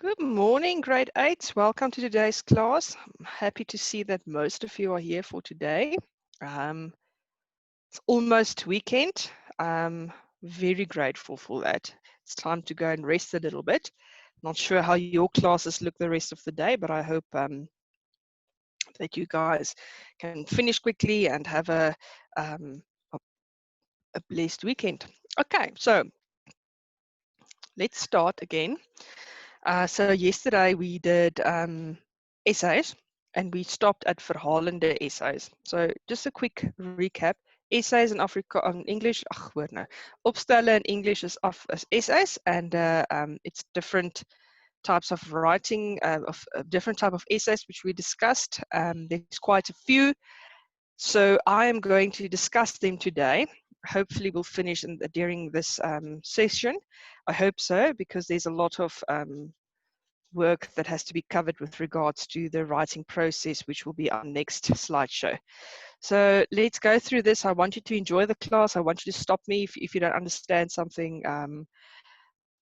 Good morning, grade 8. Welcome to today's class. I'm happy to see that most of you are here for today. It's almost weekend. I'm very grateful for that. It's time to go and rest a little bit. Not sure how your classes look the rest of the day, but I hope that you guys can finish quickly and have um, a blessed weekend. Okay, so let's start again. So yesterday we did essays and we stopped at verhalende essays. So just a quick recap. Essays in English, Opstelle in English is as essays, and it's different types of writing, of different type of essays which we discussed. There's quite a few. So I am going to discuss them today. Hopefully we'll finish during this session. I hope so, because there's a lot of work that has to be covered with regards to the writing process, which will be our next slideshow. So let's go through this. I want you to enjoy the class. I want you to stop me if you don't understand something.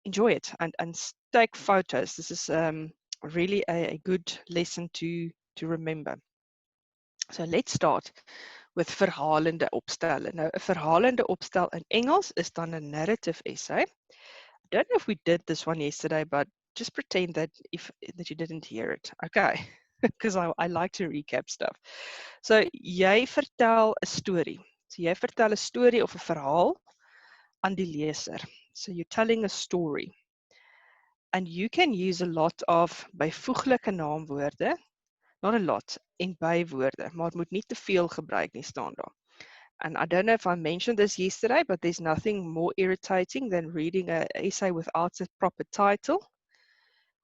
Enjoy it and take photos. This is really a good lesson to remember. So let's start with verhalende opstelle. Nou, 'n verhalende opstel in Engels is dan 'n narrative essay. I don't know if we did this one yesterday, but just pretend that you didn't hear it. Okay, because I like to recap stuff. So jy vertel 'n storie. So jy vertel 'n storie of 'n verhaal aan die leser. So you're telling a story. And you can use a lot of byvoeglike naamwoorde, not a lot, en bywoorde, maar het moet nie te veel gebruik nie, staan daar. And I don't know if I mentioned this yesterday, but there's nothing more irritating than reading an essay without a proper title,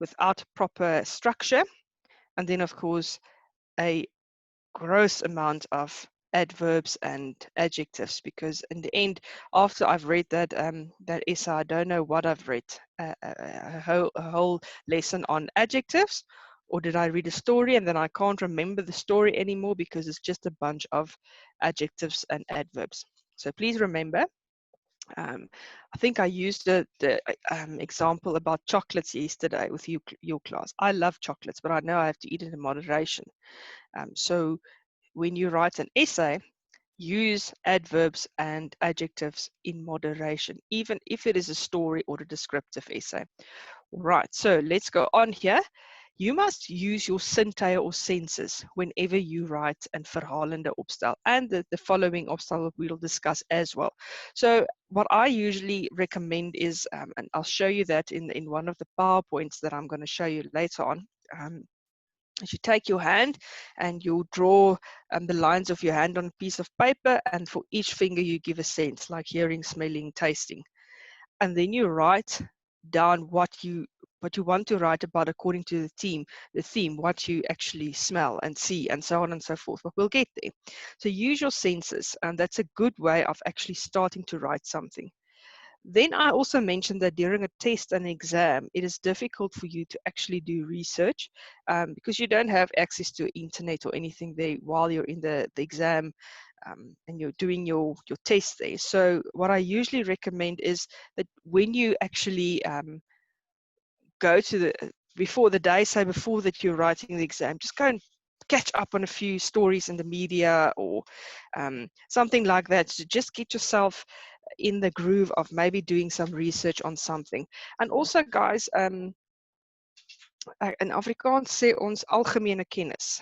without proper structure, and then of course a gross amount of adverbs and adjectives, because in the end, after I've read that that essay, I don't know what I've read, a whole lesson on adjectives, or did I read a story and then I can't remember the story anymore because it's just a bunch of adjectives and adverbs. So please remember, I think I used the example about chocolates yesterday with your class. I love chocolates, but I know I have to eat it in moderation. So when you write an essay, use adverbs and adjectives in moderation, even if it is a story or a descriptive essay. Right, so let's go on here. You must use your zintuie or senses whenever you write an verhalende opstel, and the following opstel we'll discuss as well. So what I usually recommend is, and I'll show you that in one of the PowerPoints that I'm going to show you later on, is you take your hand and you draw the lines of your hand on a piece of paper, and for each finger you give a sense, like hearing, smelling, tasting. And then you write down what you want to write about according to the theme, what you actually smell and see, and so on and so forth. But we'll get there. So use your senses, and that's a good way of actually starting to write something. Then I also mentioned that during a test and exam, it is difficult for you to actually do research because you don't have access to internet or anything there while you're in the exam and you're doing your test there. So what I usually recommend is that when you actually go to before the day, say before that you're writing the exam, just go and catch up on a few stories in the media or something like that, to just get yourself in the groove of maybe doing some research on something. And also, guys, in Afrikaans sê ons algemene kennis.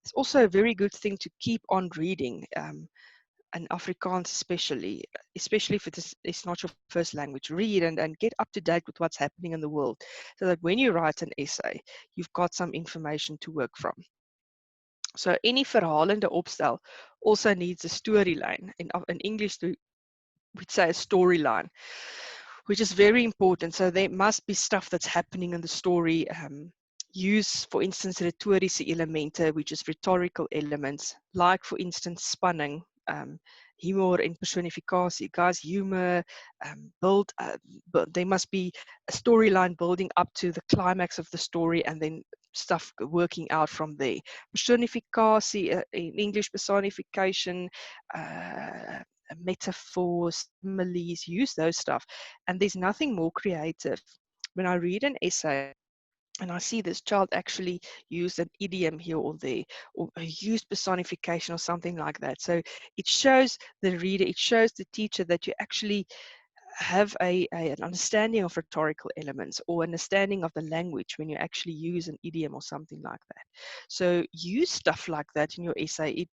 It's also a very good thing to keep on reading, and Afrikaans especially if it's not your first language. Read and get up to date with what's happening in the world, so that when you write an essay, you've got some information to work from. So any verhalende opstel also needs a storyline. In English, we'd say a storyline, which is very important. So there must be stuff that's happening in the story. Use, for instance, retorische elemente, which is rhetorical elements, like, for instance, spanning, humor and personificatie. Guys, humor, but there must be a storyline building up to the climax of the story, and then stuff working out from there. Personificatie, in English, personification, metaphors, similes, use those stuff. And there's nothing more creative. When I read an essay, And I see this child actually used an idiom here or there, or a used personification or something like that. So it shows the reader, it shows the teacher that you actually have an understanding of rhetorical elements or understanding of the language when you actually use an idiom or something like that. So use stuff like that in your essay. It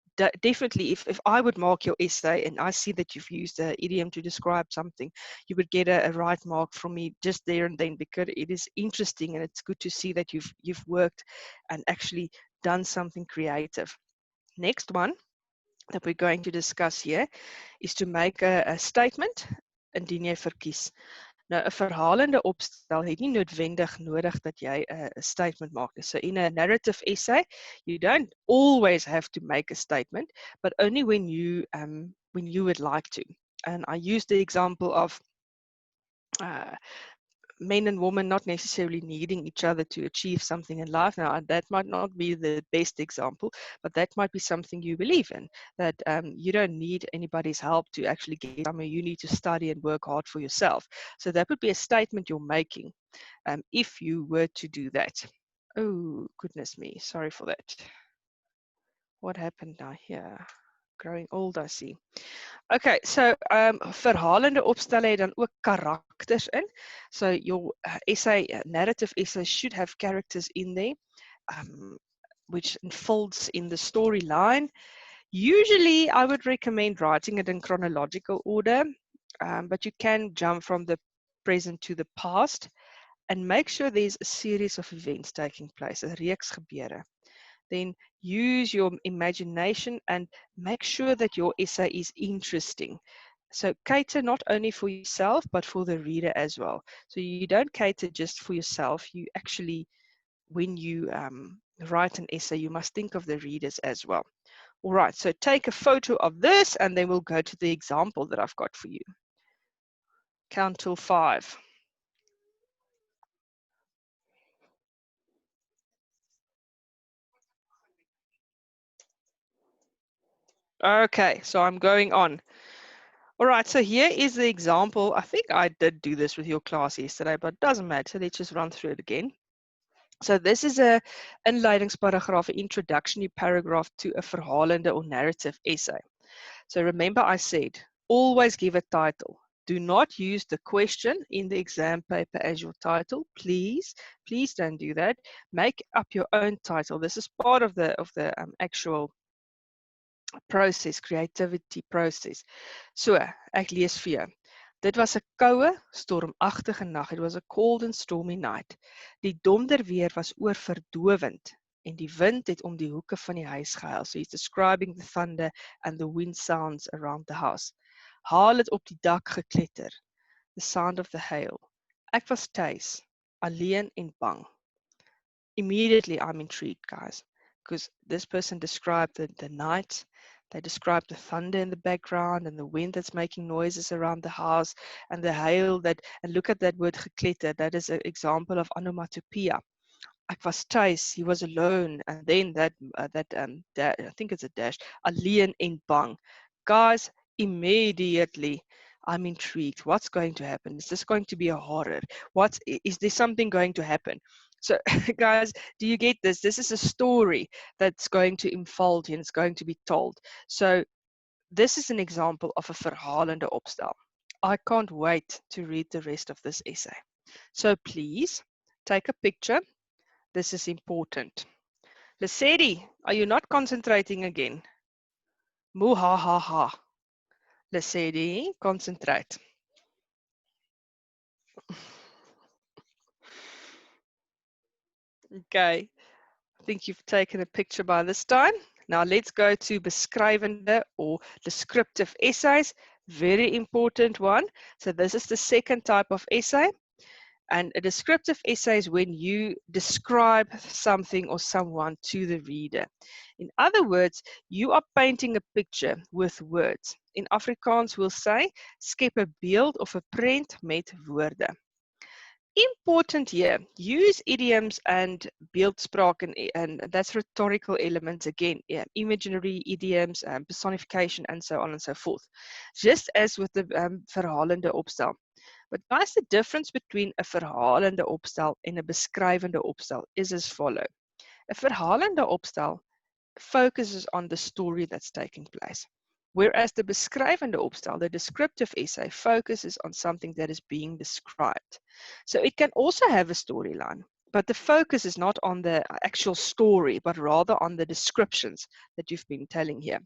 definitely, if I would mark your essay and I see that you've used an idiom to describe something, you would get a right mark from me just there and then, because it is interesting and it's good to see that you've worked and actually done something creative. Next one that we're going to discuss here is to make a statement indien jy verkies. Nou 'n verhalende opstel het nie noodwendig nodig dat jy 'n statement maak nie. So in a narrative essay, you don't always have to make a statement, but only when you would like to. And I use the example of uh, men and women not necessarily needing each other to achieve something in life. Now, that might not be the best example, but that might be something you believe in, that you don't need anybody's help to actually get somewhere. You need to study and work hard for yourself. So that would be a statement you're making if you were to do that. Oh, goodness me. Sorry for that. What happened now here? Growing old, I see. Okay, so verhalende opstelle het dan ook karakters in. So your essay, narrative essay should have characters in there, which unfolds in the storyline. Usually, I would recommend writing it in chronological order, but you can jump from the present to the past and make sure there's a series of events taking place, 'n reeks gebeure. Then use your imagination and make sure that your essay is interesting. So cater not only for yourself, but for the reader as well. So you don't cater just for yourself. You actually, when you write an essay, you must think of the readers as well. All right, so take a photo of this and then we'll go to the example that I've got for you. Count till 5. Okay, so I'm going on. All right, so here is the example. I think I did do this with your class yesterday, but it doesn't matter. So let's just run through it again. So this is a inleidingsparagraaf, an introductory paragraph to a verhalende or narrative essay. So remember I said, always give a title. Do not use the question in the exam paper as your title. Please don't do that. Make up your own title. This is part of the actual process, creativity process. So, ek lees vir jou. Dit was 'n koue, stormagtige nag. It was a cold and stormy night. Die donder weer was oorverdowend en die wind het om die hoeke van die huis gehuil. So he's describing the thunder and the wind sounds around the house. Haal het op die dak gekletter. The sound of the hail. Ek was tuis, alleen en bang. Immediately I'm intrigued, guys, because this person described the night. They described the thunder in the background and the wind that's making noises around the house and the hail and look at that word gekletter. That is an example of onomatopoeia. Ek was tuis, he was alone, and then I think it's a dash, alleen en bang. Guys, immediately I'm intrigued. What's going to happen? Is this going to be a horror? Is there something going to happen? So, guys, do you get this? This is a story that's going to unfold and it's going to be told. So, this is an example of a verhalende opstel. I can't wait to read the rest of this essay. So, please take a picture. This is important. Lesedi, are you not concentrating again? Muhahaha. Lesedi, concentrate. Okay, I think you've taken a picture by this time. Now let's go to beskrywende or descriptive essays. Very important one. So this is the second type of essay. And a descriptive essay is when you describe something or someone to the reader. In other words, you are painting a picture with words. In Afrikaans we'll say, skep 'n beeld of 'n prent met woorde. Important here, use idioms and beeldspraak and that's rhetorical elements again, imaginary idioms, personification and so on and so forth. Just as with the verhalende opstel. But guys, the difference between 'n verhalende opstel en 'n beskrywende opstel is as follow. 'n verhalende opstel focuses on the story that's taking place, whereas the beskrywende opstel, the descriptive essay, focuses on something that is being described. So it can also have a storyline, but the focus is not on the actual story, but rather on the descriptions that you've been telling here.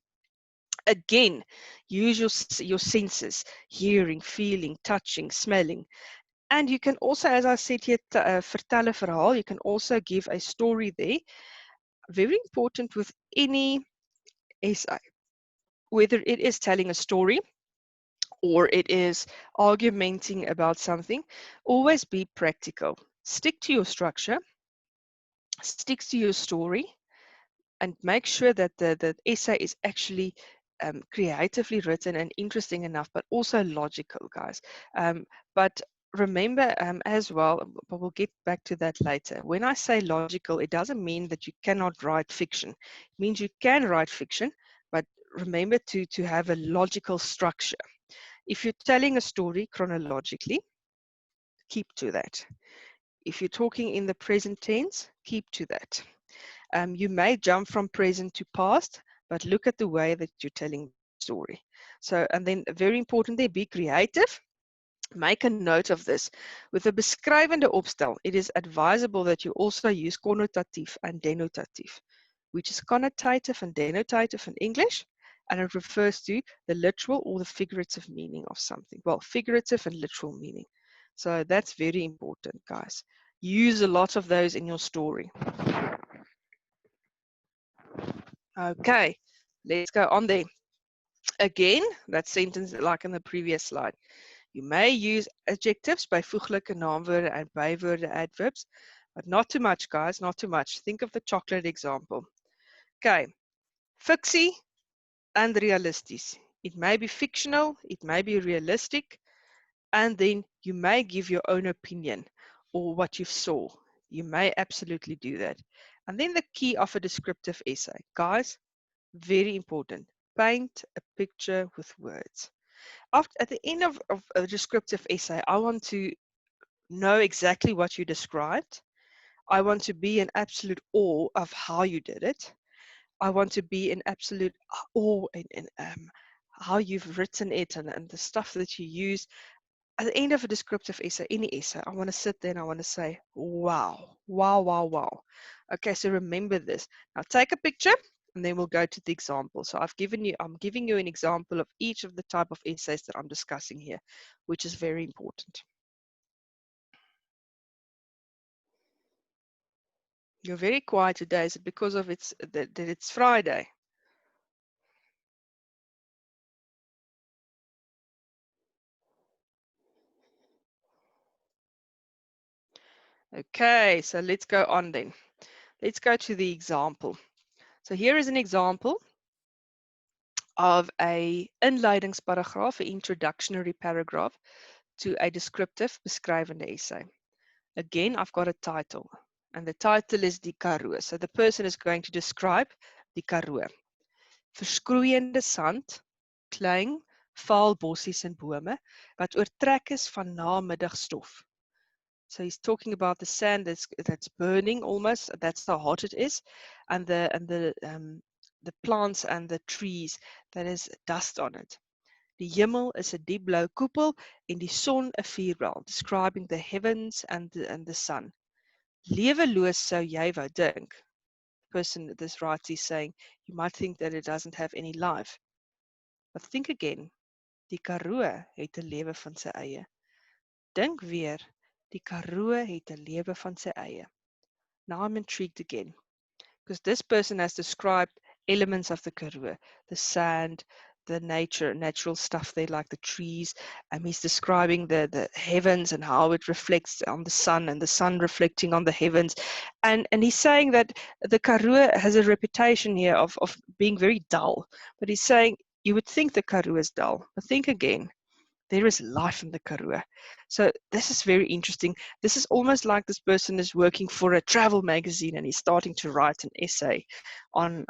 Again, use your senses, hearing, feeling, touching, smelling. And you can also, as I said here, vertel 'n verhaal, you can also give a story there. Very important with any essay, whether it is telling a story or it is argumenting about something, always be practical. Stick to your structure, stick to your story, and make sure that the essay is actually creatively written and interesting enough, but also logical, guys. But remember as well, but we'll get back to that later. When I say logical, it doesn't mean that you cannot write fiction. It means you can write fiction, but remember to have a logical structure. If you're telling a story chronologically, keep to that. If you're talking in the present tense, keep to that. You may jump from present to past, but look at the way that you're telling the story. So, and then very importantly, be creative. Make a note of this. With a beskrywende opstel, it is advisable that you also use connotative and denotative, which is connotative and denotative in English, and it refers to the literal or the figurative meaning of something. Well, figurative and literal meaning. So that's very important, guys. Use a lot of those in your story. Okay, let's go on there. Again, that sentence like in the previous slide. You may use adjectives, byvoeglike naamwoorde and bywoorde adverbs, but not too much, guys, not too much. Think of the chocolate example. Okay, fiksie and realisties. It may be fictional, it may be realistic, and then you may give your own opinion or what you saw. You may absolutely do that. And then the key of a descriptive essay. Guys, very important. Paint a picture with words. At the end of a descriptive essay, I want to know exactly what you described. I want to be in absolute awe of how you did it. I want to be in absolute awe in how you've written it and the stuff that you use. At the end of a descriptive essay, any essay, I want to sit there and I want to say, wow, wow, wow, wow. Okay, so remember this. Now take a picture and then we'll go to the example. So I'm giving you an example of each of the type of essays that I'm discussing here, which is very important. You're very quiet today. Is it because of that it's Friday? Okay, so let's go on then. Let's go to the example. So here is an example of a inleidingsparagraaf, an introductory paragraph to a descriptive beskrywende essay. Again, I've got a title, and the title is Die Karoo. So the person is going to describe die Karoo. Verskroeiende sand, klein, vaal bossies en bome, wat oortrek is van namiddagstof. So he's talking about the sand that's burning almost. That's how hot it is, and the plants and the trees that is dust on it. Die hemel is 'n diep blou koepel en die son 'n vuurbal, describing the heavens and the sun. Leweloos sou jy wou dink. The person that this writes is saying, you might think that it doesn't have any life. But think again. Die Karoo het 'n lewe van sy eie. Dink weer. Die Karoo het 'n lewe van sy eie. Now I'm intrigued again, because this person has described elements of the Karoo, the sand, the natural stuff there, like the trees. He's describing the heavens and how it reflects on the sun and the sun reflecting on the heavens. And he's saying that the Karoo has a reputation here of being very dull. But he's saying, you would think the Karoo is dull, but think again. There is life in the Karoo. So this is very interesting. This is almost like this person is working for a travel magazine and he's starting to write an essay on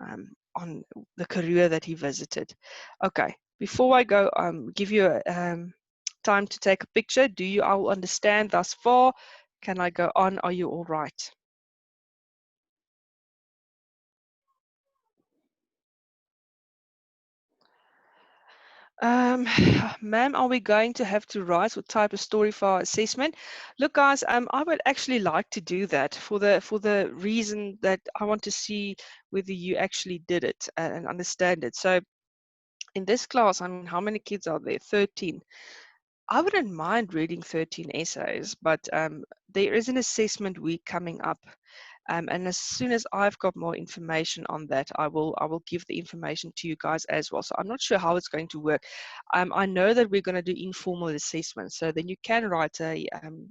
the Karoo that he visited. Okay, before I go give you time to take a picture. Do you all understand thus far? Can I go on? Are you all right? Ma'am, are we going to have to write or type a story for our assessment? Look, guys, I would actually like to do that for the reason that I want to see whether you actually did it and understand it. So in this class, I mean, how many kids are there? 13. I wouldn't mind reading 13 essays, but there is an assessment week coming up. And as soon as I've got more information on that, I will give the information to you guys as well. So I'm not sure how it's going to work. I know that we're going to do informal assessments. So then you can write a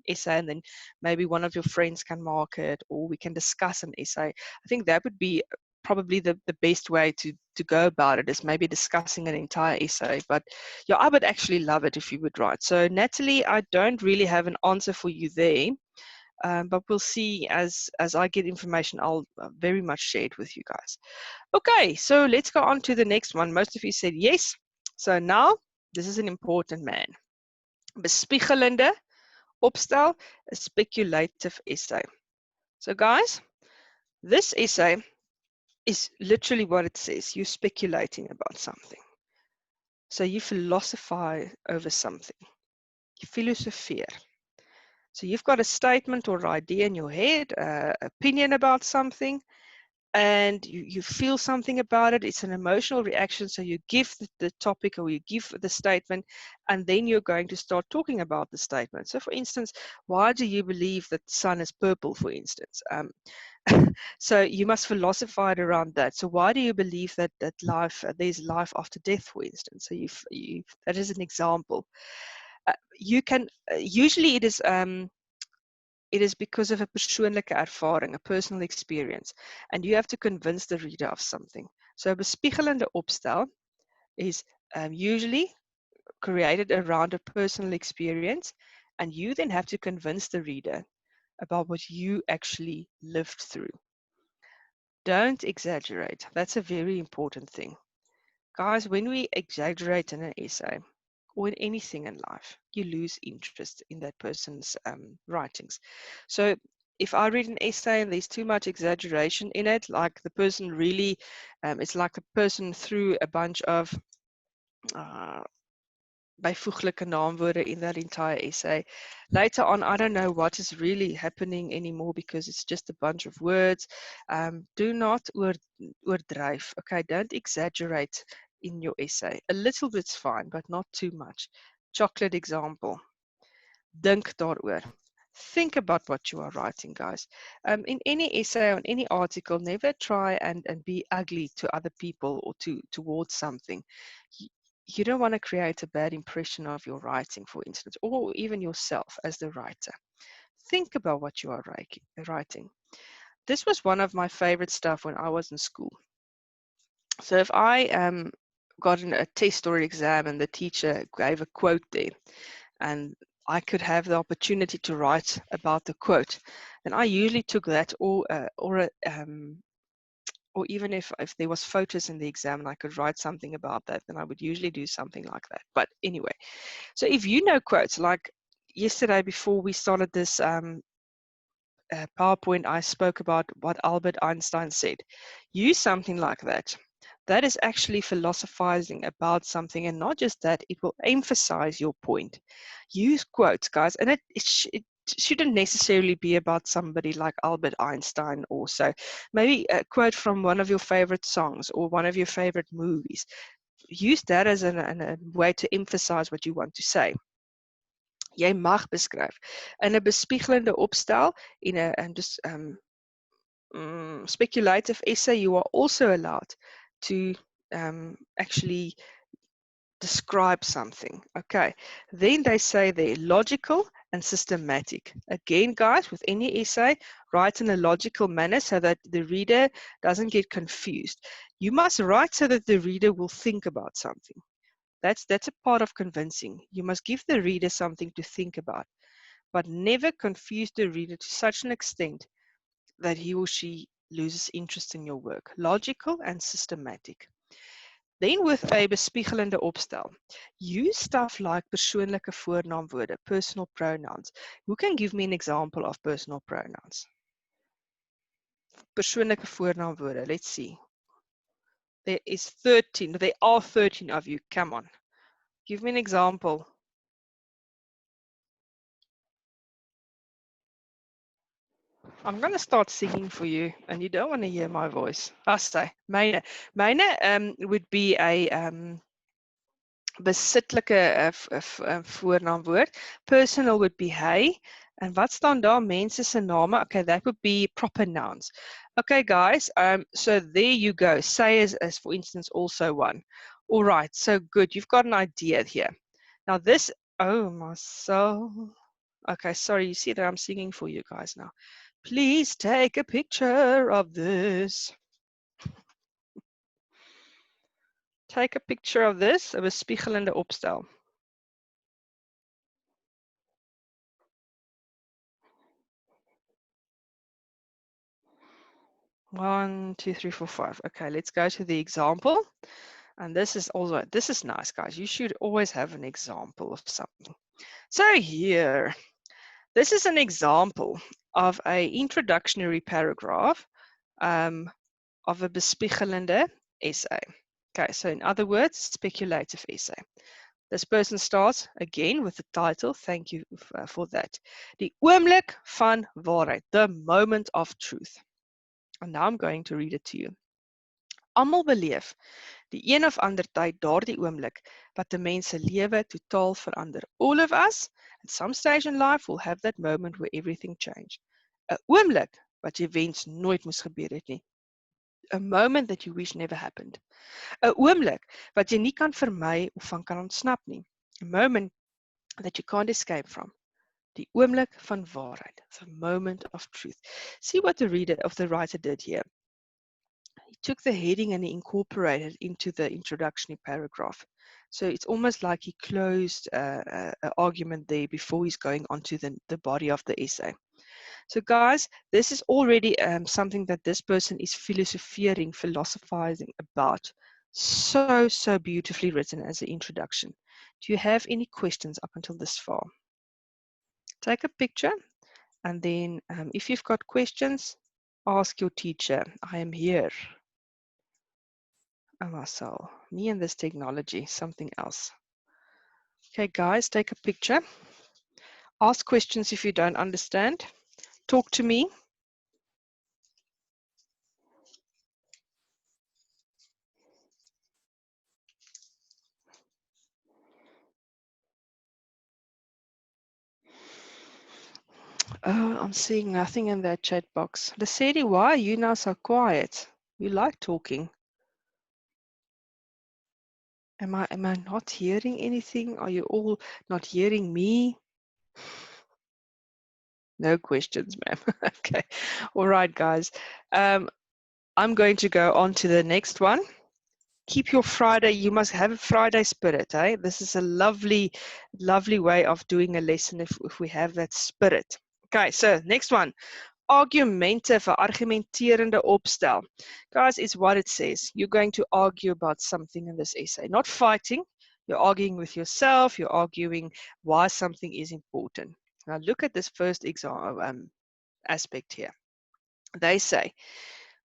essay, and then maybe one of your friends can mark it, or we can discuss an essay. I think that would be probably the best way to go about it, is maybe discussing an entire essay. But yeah, I would actually love it if you would write. So Natalie, I don't really have an answer for you there. But we'll see as I get information. I'll very much share it with you guys. Okay, so let's go on to the next one. Most of you said yes. So now, this is an important man. Bespiegelende Opstelle, a speculative essay. So guys, this essay is literally what it says. You're speculating about something. So you philosophize over something. You philosopheer. So you've got a statement or idea in your head, opinion about something, and you feel something about it. It's an emotional reaction. So you give the topic, or you give the statement, and then you're going to start talking about the statement. So for instance, why do you believe that the sun is purple, for instance? So you must philosophize around that. So why do you believe that life, there's life after death, for instance? So you that is an example. You can usually it is because of a persoonlijke ervaring, a personal experience, and you have to convince the reader of something. So a bespiegelende opstel is usually created around a personal experience, and you then have to convince the reader about what you actually lived through. Don't exaggerate. That's a very important thing. Guys, when we exaggerate in an essay or in anything in life, you lose interest in that person's writings. So if I read an essay and there's too much exaggeration in it, like the person really, it's like the person threw a bunch of uh, byvoeglike naamwoorde in that entire essay. Later on, I don't know what is really happening anymore because it's just a bunch of words. Do not oordryf. Okay, don't exaggerate in your essay. A little bit's fine, but not too much. Chocolate example. Dink daaroor. Think about what you are writing, guys. In any essay or in any article, never try and be ugly to other people or towards something. You don't want to create a bad impression of your writing, for instance, or even yourself as the writer. Think about what you are writing. This was one of my favorite stuff when I was in school. So if I got a test or exam and the teacher gave a quote there, and I could have the opportunity to write about the quote, then I usually took that, or even if there was photos in the exam and I could write something about that, then I would usually do something like that. But anyway, so if you know quotes, like yesterday before we started this PowerPoint, I spoke about what Albert Einstein said. Use something like that. That is actually philosophizing about something, and not just that, it will emphasize your point. Use quotes, guys, and it shouldn't necessarily be about somebody like Albert Einstein also. Maybe a quote from one of your favorite songs or one of your favorite movies. Use that as a way to emphasize what you want to say. Jy mag beskryf. In 'n bespiegelende opstel, in 'n just speculative essay, you are also allowed to actually describe something. Okay, then they say they're logical and systematic. Again, guys, with any essay, write in a logical manner so that the reader doesn't get confused. You must write so that the reader will think about something. That's a part of convincing. You must give the reader something to think about, but never confuse the reader to such an extent that he or she loses interest in your work. Logical and systematic. Then with a bespiegelende opstel, use stuff like persoonlike voornaamwoorde, personal pronouns. Who can give me an example of personal pronouns? Persoonlike voornaamwoorde, let's see. There are 13 of you, come on. Give me an example. I'm going to start singing for you, and you don't want to hear my voice. I say, myne. Myne would be a besitlike voornaamwoord. Personal would be hy. And wat staan daar? Mense se name. Okay, that would be proper nouns. Okay, guys, so there you go. Say is for instance also one. All right, so good. You've got an idea here. Now this, oh my soul. Okay, sorry, you see that I'm singing for you guys now. Please take a picture of this. Take a picture of this, of a spiegelende opstel. 1, 2, 3, 4, 5. Okay, let's go to the example. And this is nice, guys. You should always have an example of something. So here, this is an example of an introductory paragraph of a bespiegelende essay. Okay, so in other words, speculative essay. This person starts again with the title. Thank you for that. Die oomblik van waarheid, the moment of truth. And now I'm going to read it to you. Almal beleef die een of ander tyd daardie oomblik wat 'n mens se lewe totaal verander. All of us at some stage in life will have that moment where everything changed. 'n oomblik wat jy wens nooit moes gebeur het nie. A moment that you wish never happened. 'n oomblik wat jy nie kan vermy of van kan ontsnap nie. A moment that you can't escape from. Die oomblik van waarheid. The moment of truth. See what the writer did here. He took the heading and he incorporated into the introductory paragraph. So it's almost like he closed an argument there before he's going on to the body of the essay. So guys, this is already something that this person is philosophizing about. So beautifully written as an introduction. Do you have any questions up until this far? Take a picture, and then if you've got questions, ask your teacher. I am here. Oh, Marcel, me and this technology, something else. Okay, guys, take a picture. Ask questions if you don't understand. Talk to me. Oh, I'm seeing nothing in that chat box. Lesedi, why are you now so quiet? You like talking. Am I not hearing anything? Are you all not hearing me? No questions, ma'am. Okay. All right, guys. I'm going to go on to the next one. Keep your Friday, you must have a Friday spirit, eh? This is a lovely way of doing a lesson if we have that spirit. Okay, so next one. Argumentative, argumenterende opstel. Guys, it's what it says. You're going to argue about something in this essay. Not fighting. You're arguing with yourself. You're arguing why something is important. Now look at this first aspect here. They say,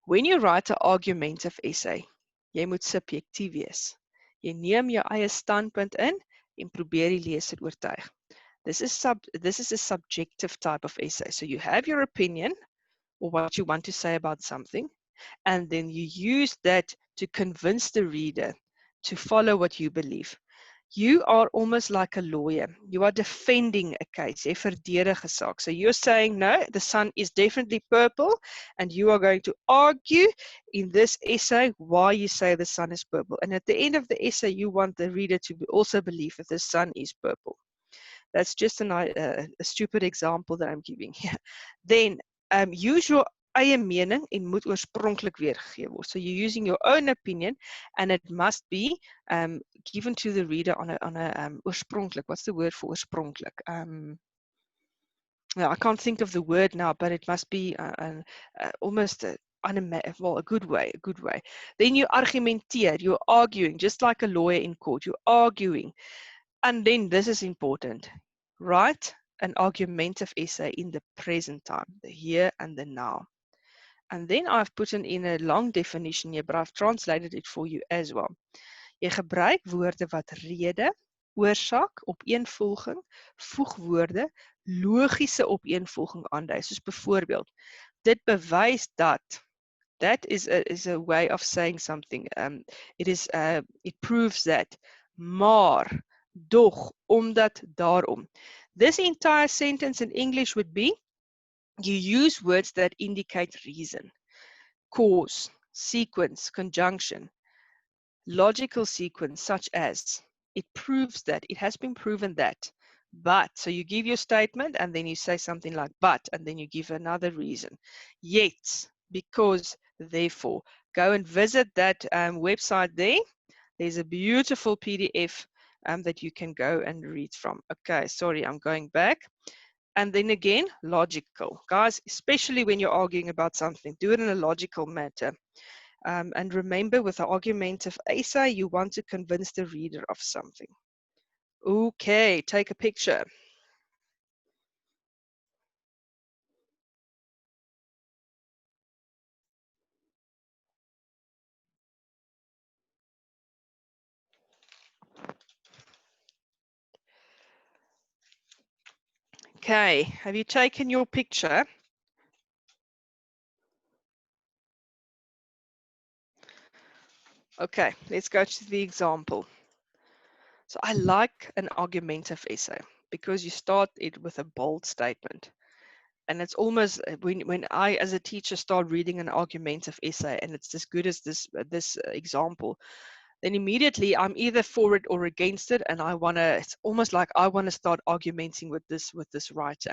when you write an argumentative essay, jy moet subjektief wees. Jy neem jou eie standpunt in en probeer die leser oortuig. This is a subjective type of essay. So you have your opinion or what you want to say about something, and then you use that to convince the reader to follow what you believe. You are almost like a lawyer. You are defending a case. Jy verdedig 'n saak. So you're saying, no, the sun is definitely purple, and you are going to argue in this essay why you say the sun is purple. And at the end of the essay, you want the reader to also believe that the sun is purple. That's just a stupid example that I'm giving here. Then use your eie mening en moet oorspronklik weergegee word. So you're using your own opinion, and it must be given to the reader on a oorspronklik. What's the word for oorspronklik? I can't think of the word now, but it must be almost well, a good way, a good way. Then you argumenteer, you're arguing, just like a lawyer in court, you're arguing. And then this is important, write an argumentative essay in the present time, the here and the now. And then I've put in a long definition here, but I've translated it for you as well. Jy gebruik woorde wat rede, oorsaak, opeenvolging, voegwoorde, logiese opeenvolging aandui. Soos byvoorbeeld, dit bewys dat. That is a way of saying something. It proves that. Maar, doch, omdat, daarom. This entire sentence in English would be, you use words that indicate reason, cause, sequence, conjunction, logical sequence, such as, it proves that, it has been proven that, but, so you give your statement and then you say something like but, and then you give another reason. Yet, because, therefore. Go and visit that website there. There's a beautiful PDF that you can go and read from. Okay, sorry, I'm going back. And then again, logical. Guys, especially when you're arguing about something, do it in a logical manner. And remember, with the argumentative essay, you want to convince the reader of something. Okay, take a picture. Okay, have you taken your picture? Okay, let's go to the example. So I like an argumentative essay because you start it with a bold statement. And it's almost, when I, as a teacher, start reading an argumentative essay and it's as good as this example, then immediately I'm either for it or against it, and it's almost like I want to start argumenting with this writer.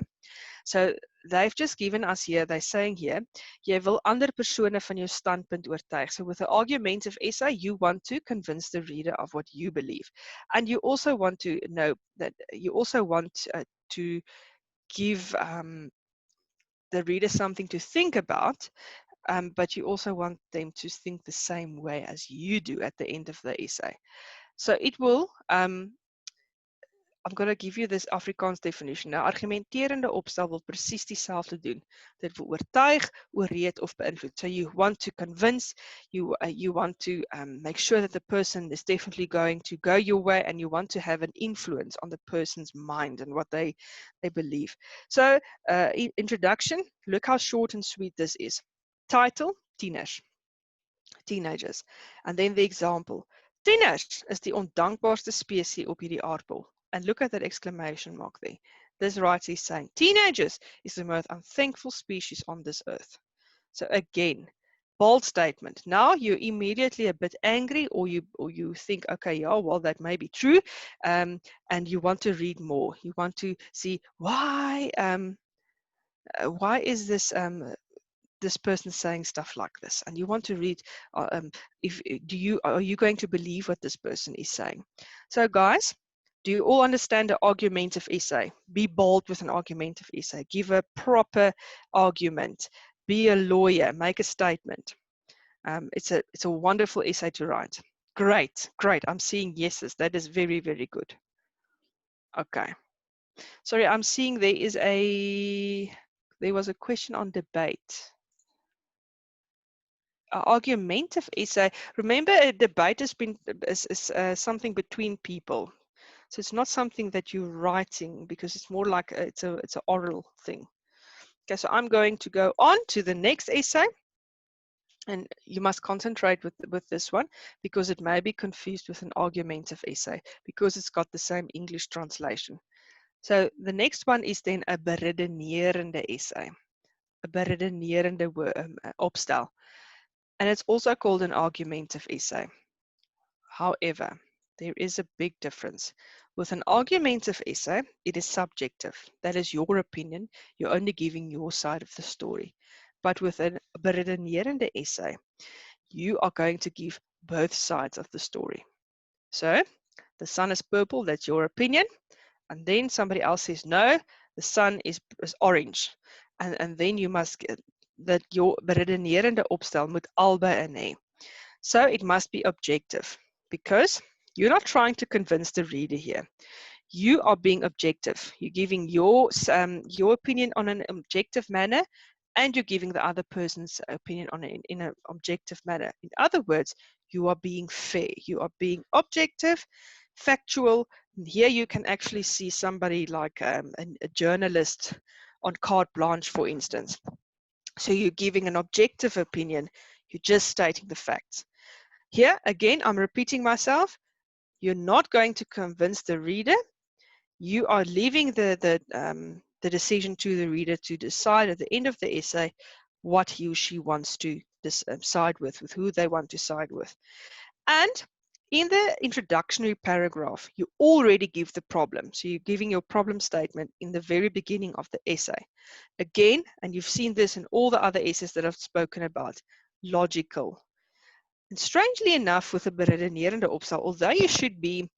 So they've just given us here, they're saying here, jy wil ander persone van jou standpunt oortuig. So with an argumentative essay, you want to convince the reader of what you believe. And you also want to know that you also want to give the reader something to think about, but you also want them to think the same way as you do at the end of the essay. So it will, I'm going to give you this Afrikaans definition. Nou, argumenterende opstel wil presies dieselfde doen. Dit wil oortuig, oorreed of beïnvloed. So you want to convince, you want to make sure that the person is definitely going to go your way, and you want to have an influence on the person's mind and what they believe. So introduction, look how short and sweet this is. Title, teenagers. And then the example. Tieners is die ondankbaarste spesie op hierdie aardbol. And look at that exclamation mark there. This writer is saying, teenagers is the most unthankful species on this earth. So again, bold statement. Now you're immediately a bit angry, or you think, okay, yeah, well, that may be true. And you want to read more. You want to see why is this person saying stuff like this, and you want to read are you going to believe what this person is saying? So guys, do you all understand the argumentative essay? Be bold with an argumentative essay. Give a proper argument. Be a lawyer. Make a statement. It's a wonderful essay to write. Great. I'm seeing yeses. That is very, very good. Okay. Sorry, I'm seeing there was a question on debate. Argumentative essay. Remember, a debate is something between people, so it's not something that you're writing, because it's more like it's an oral thing. Okay, so I'm going to go on to the next essay, and you must concentrate with this one, because it may be confused with an argumentative essay because it's got the same English translation. So the next one is then a beredenerende essay, a beredenerende opstel. And it's also called an argumentative essay. However, there is a big difference. With an argumentative essay, it is subjective. That is your opinion. You're only giving your side of the story. But with a beredenerende essay, you are going to give both sides of the story. So, the sun is purple, that's your opinion. And then somebody else says, no, the sun is orange. And then you must dat jou beredenerende opstel moet albei in hê. So it must be objective, because you're not trying to convince the reader here. You are being objective. You're giving your opinion on an objective manner, and you're giving the other person's opinion on it in an objective manner. In other words, you are being fair. You are being objective, factual. And here you can actually see somebody like a journalist on carte blanche, for instance. So you're giving an objective opinion. You're just stating the facts. Here, again, I'm repeating myself. You're not going to convince the reader. You are leaving the decision to the reader to decide at the end of the essay what he or she wants to side with who they want to side with. And in the introductory paragraph, you already give the problem. So you're giving your problem statement in the very beginning of the essay. Again, and you've seen this in all the other essays that I've spoken about, logical. And strangely enough, with a beredenerende opstel, although you should be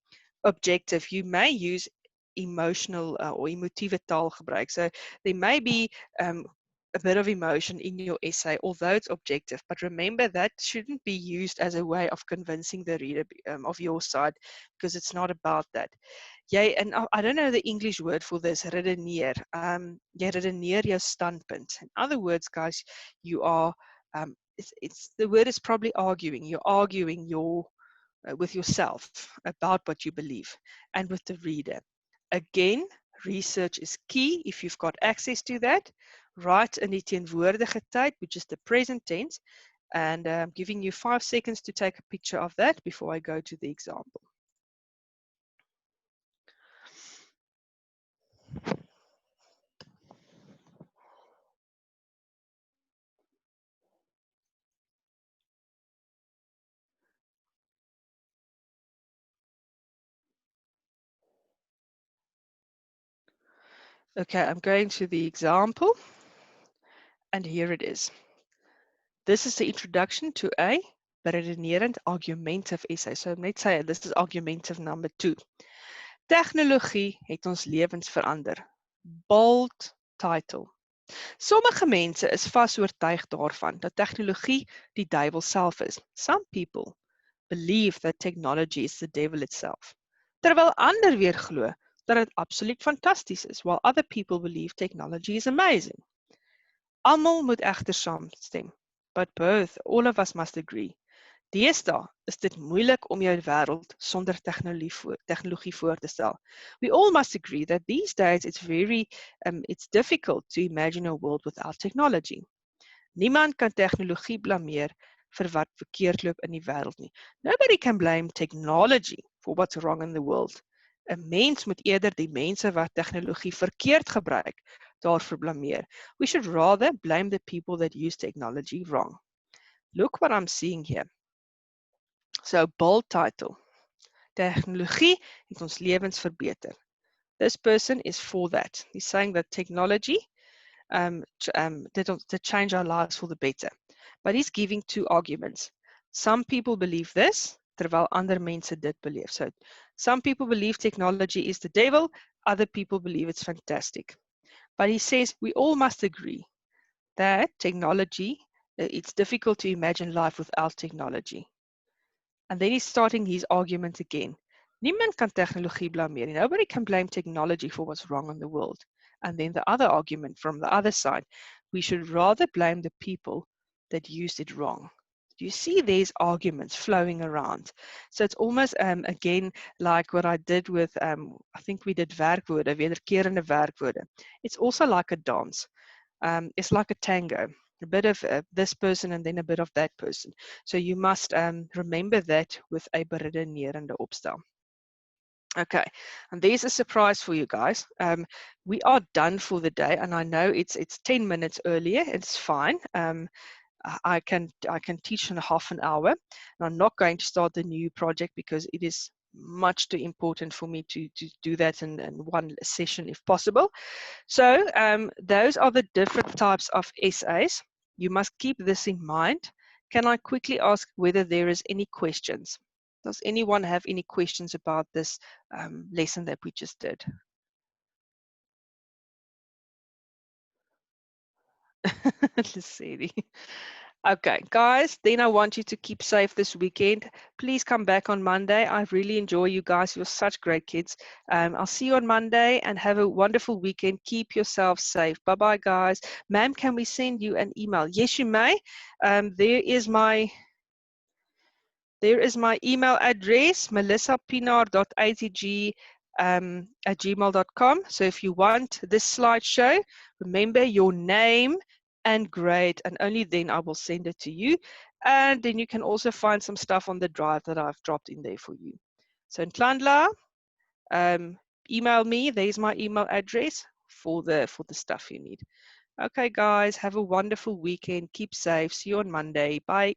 objective, you may use emotional or emotieve taal gebruik. So there may be a bit of emotion in your essay, although it's objective. But remember, that shouldn't be used as a way of convincing the reader of your side, because it's not about that. And I don't know the English word for this, redeneer. Jy redeneer jou standpunt. In other words, guys, you are, the word is probably arguing. You're arguing with yourself about what you believe and with the reader. Again, research is key. If you've got access to that, write in die teenwoordige tyd, which is the present tense, and I'm giving you 5 seconds to take a picture of that before I go to the example. Okay, I'm going to the example, and here it is. This is the introduction to a beredenerend argumentative essay. So net say this is argumentative number 2. Tegnologie het ons lewens verander. Bold title. Sommige mense is vasoortuig daarvan dat tegnologie die duiwel self is. Some people believe that technology is the devil itself. Terwyl ander weer glo dat dit absoluut fantasties is, while other people believe technology is amazing. Almal moet egter saamstem, but all of us must agree. Deesdae is dit moeilik om jou wêreld sonder tegnologie voor te stel. We all must agree that these days it's difficult to imagine a world without technology. Niemand kan tegnologie blameer vir wat verkeerd loop in die wêreld nie. Nobody can blame technology for what's wrong in the world. 'n Mens moet eerder die mense wat tegnologie verkeerd gebruik daarvoor blameer. We should rather blame the people that use technology wrong. Look what I'm seeing here. So, bold title. Tegnologie het ons lewens verbeter. This person is for that. He's saying that technology to change our lives for the better. But he's giving 2 arguments. Some people believe this, terwyl ander mense dit beleef. So, some people believe technology is the devil, other people believe it's fantastic. But he says we all must agree that technology, it's difficult to imagine life without technology. And then he's starting his argument again. Niemand kan tegnologie blameer. Nobody can blame technology for what's wrong in the world. And then the other argument from the other side, we should rather blame the people that used it wrong. You see these arguments flowing around. So it's almost, again, like what I did with, I think we did werkwoorde, wederkerende werkwoorde. It's also like a dance. It's like a tango. A bit of this person and then a bit of that person. So you must remember that with a beredenerende opstel. Okay, and there's a surprise for you guys. We are done for the day, and I know it's 10 minutes earlier. It's fine. I can teach in half an hour, and I'm not going to start the new project because it is much too important for me to do that in one session if possible. So those are the different types of essays. You must keep this in mind. Can I quickly ask whether there is any questions? Does anyone have any questions about this lesson that we just did? Lesedi. Okay, guys, then I want you to keep safe this weekend. Please come back on Monday. I really enjoy you guys. You're such great kids. I'll see you on Monday and have a wonderful weekend. Keep yourself safe. Bye-bye, guys. Ma'am, can we send you an email? Yes, you may. There is my email address, melissapinar.atg @gmail.com. So if you want this slideshow, remember your name and grade, and only then I will send it to you. And then you can also find some stuff on the drive that I've dropped in there for you. So in Klandla, email me. There's my email address for the stuff you need. Okay, guys, have a wonderful weekend. Keep safe. See you on Monday. Bye.